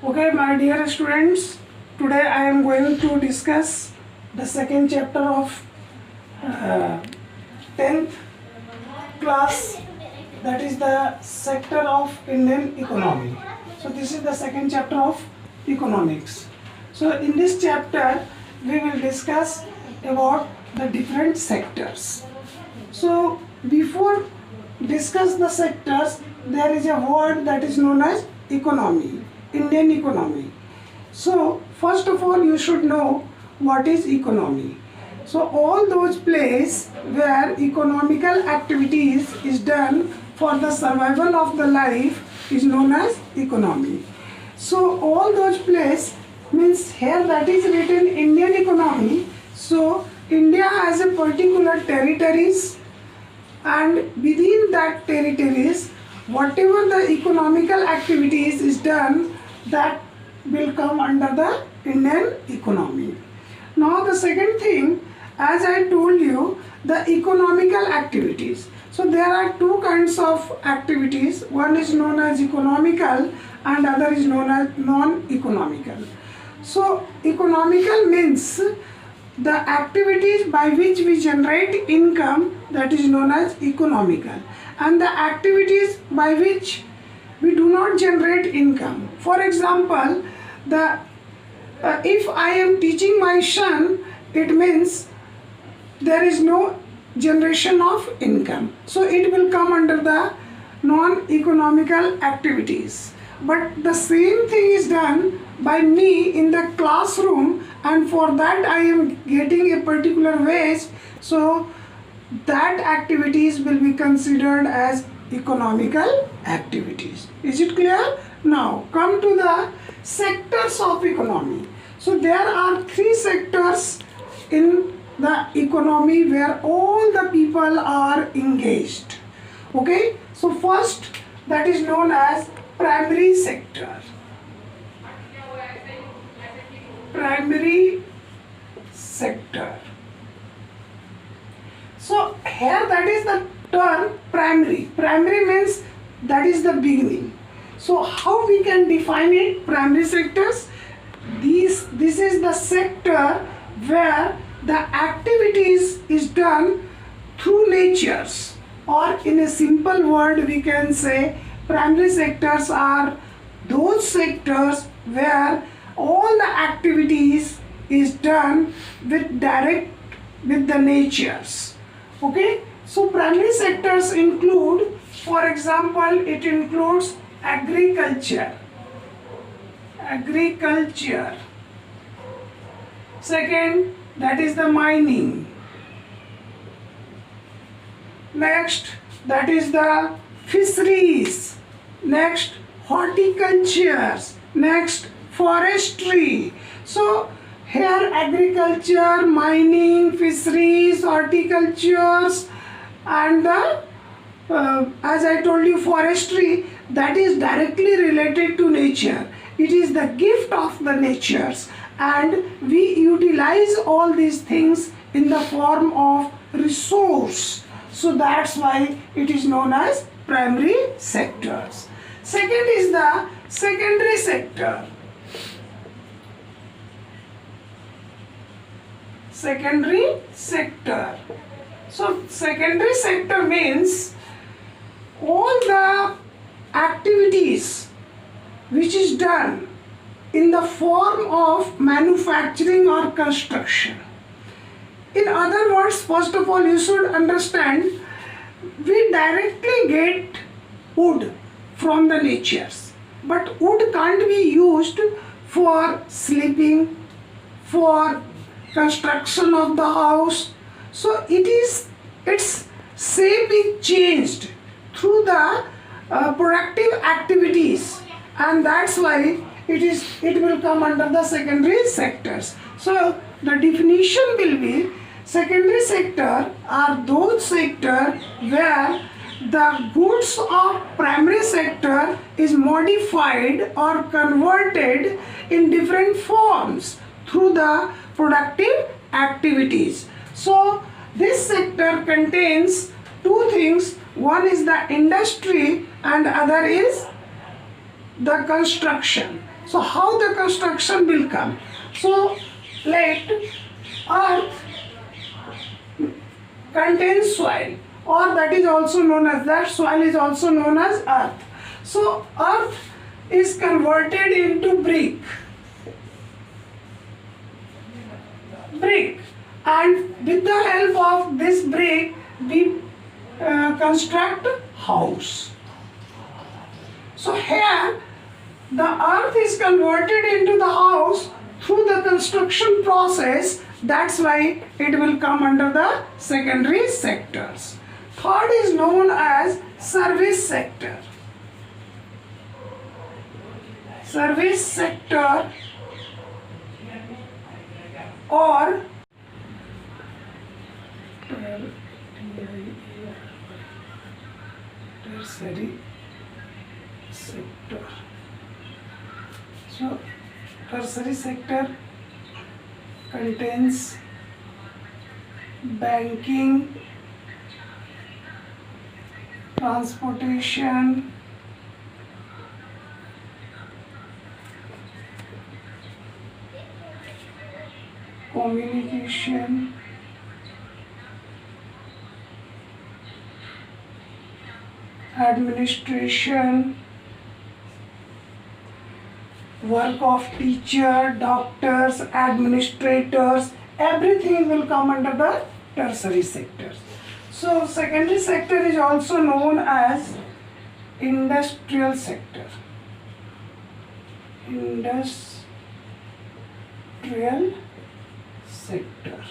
Okay, my dear students, today I am going to discuss the second chapter of 10th class, that is the sector of Indian economy. So this is the second chapter of economics. So in this chapter we will discuss about the different sectors. So before discuss the sectors, there is a word that is known as economy, Indian economy. So first of all you should know what is economy. So all those places where economical activities is done for the survival of the life is known as economy. So all those places means here that is written Indian economy. So India has a particular territories, and within that territories whatever the economical activities is done, that will come under the Indian economy. Now the second thing, as I told you, the economical activities. So there are two kinds of activities. One is known as economical and other is known as non-economical. So economical means the activities by which we generate income, that is known as economical, and the activities by which we do not generate income. For example, if I am teaching my son, it means there is no generation of income. So it will come under the non-economical activities. But the same thing is done by me in the classroom, and for that I am getting a particular wage. So that activities will be considered as economical activities. Is it clear? Now come to the sectors of economy. So there are three sectors in the economy where all the people are engaged. Okay, so first, that is known as primary sector. Primary sector. So here that is the term primary. Primary means that is the beginning. So how we can define it? Primary sectors. This is the sector where the activities is done through natures, or in a simple word we can say primary sectors are those sectors where all the activities is done with the natures. Okay, so primary sectors include, for example, it includes agriculture. Second, that is the mining. Next, that is the fisheries. Next, horticulture. Next, forestry. So here agriculture, mining, fisheries, horticultures, and the as I told you, forestry, that is directly related to nature. It is the gift of the natures, and we utilize all these things in the form of resource. So that's why it is known as primary sectors. Second is the secondary sector. Secondary sector. So secondary sector means all the activities which is done in the form of manufacturing or construction. In other words, first of all you should understand, we directly get wood from the natures, but wood can't be used for sleeping, for construction of the house. So its shape is changed through the productive activities, and that's why it will come under the secondary sectors. So the definition will be, secondary sector are those sectors where the goods of primary sector is modified or converted in different forms through the productive activities. So this sector contains two things. One is the industry and other is the construction. So how the construction will come? So let earth contains soil, or that is also known as, that soil is also known as earth. So earth is converted into brick, and with the help of this brick we construct house. So here the earth is converted into the house through the construction process. That's why it will come under the secondary sectors. Third is known as service sector. Service sector or tertiary sector. So tertiary sector contains banking, transportation, communication, administration, work of teacher, doctors, administrators, everything will come under the tertiary sectors. So secondary sector is also known as industrial sector. Industrial sector.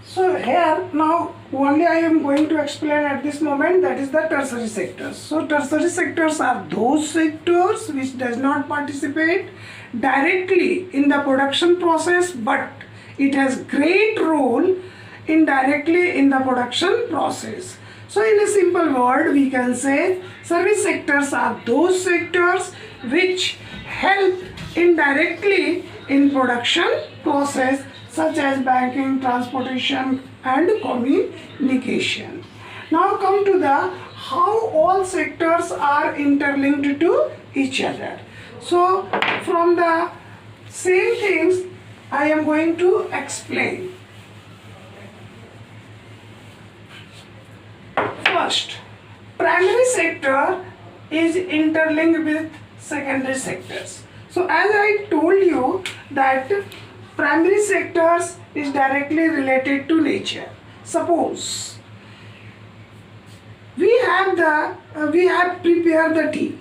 So here now only I am going to explain at this moment, that is the tertiary sectors. So tertiary sectors are those sectors which does not participate directly in the production process, but it has great role indirectly in the production process. So in a simple word we can say service sectors are those sectors which help indirectly in production process, such as banking, transportation and communication. Now come to the how all sectors are interlinked to each other. So from the same things I am going to explain. First, primary sector is interlinked with secondary sectors. So as I told you that primary sectors is directly related to nature. Suppose we have prepared the tea,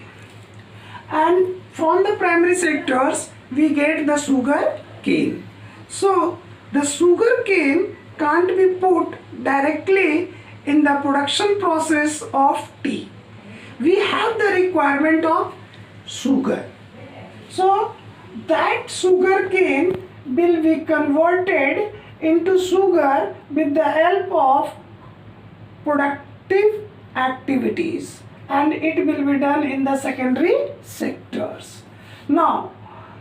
and from the primary sectors we get the sugar cane. So the sugar cane can't be put directly in the production process of tea. We have the requirement of sugar. So that sugar cane will be converted into sugar with the help of productive activities, and it will be done in the secondary sectors. Now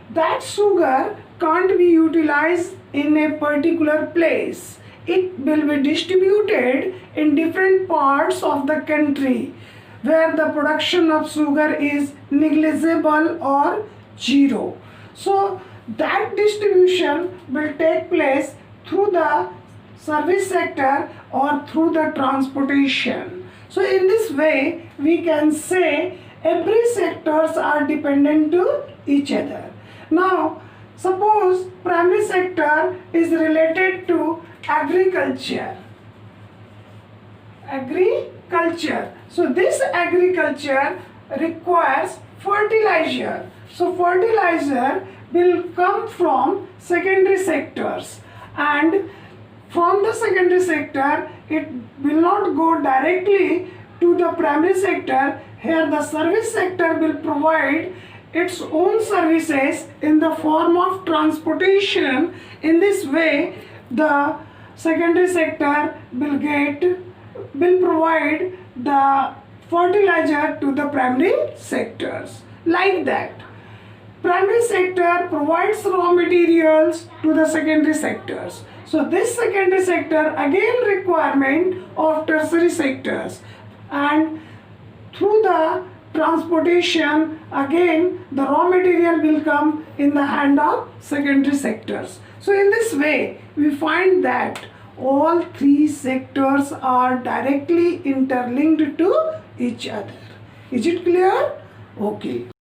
that sugar can't be utilized in a particular place. It will be distributed in different parts of the country where the production of sugar is negligible or zero. So that distribution will take place through the service sector or through the transportation. So in this way we can say every sectors are dependent to each other. Now suppose primary sector is related to agriculture. So this agriculture requires fertilizer. So fertilizer will come from secondary sectors, and from the secondary sector it will not go directly to the primary sector. Here the service sector will provide its own services in the form of transportation. In this way the secondary sector will provide the fertilizer to the primary sectors. Like that, primary sector provides raw materials to the secondary sectors. So this secondary sector again requirement of tertiary sectors, and through the transportation, again the raw material will come in the hand of secondary sectors. So in this way we find that all three sectors are directly interlinked to each other. Is it clear? Okay.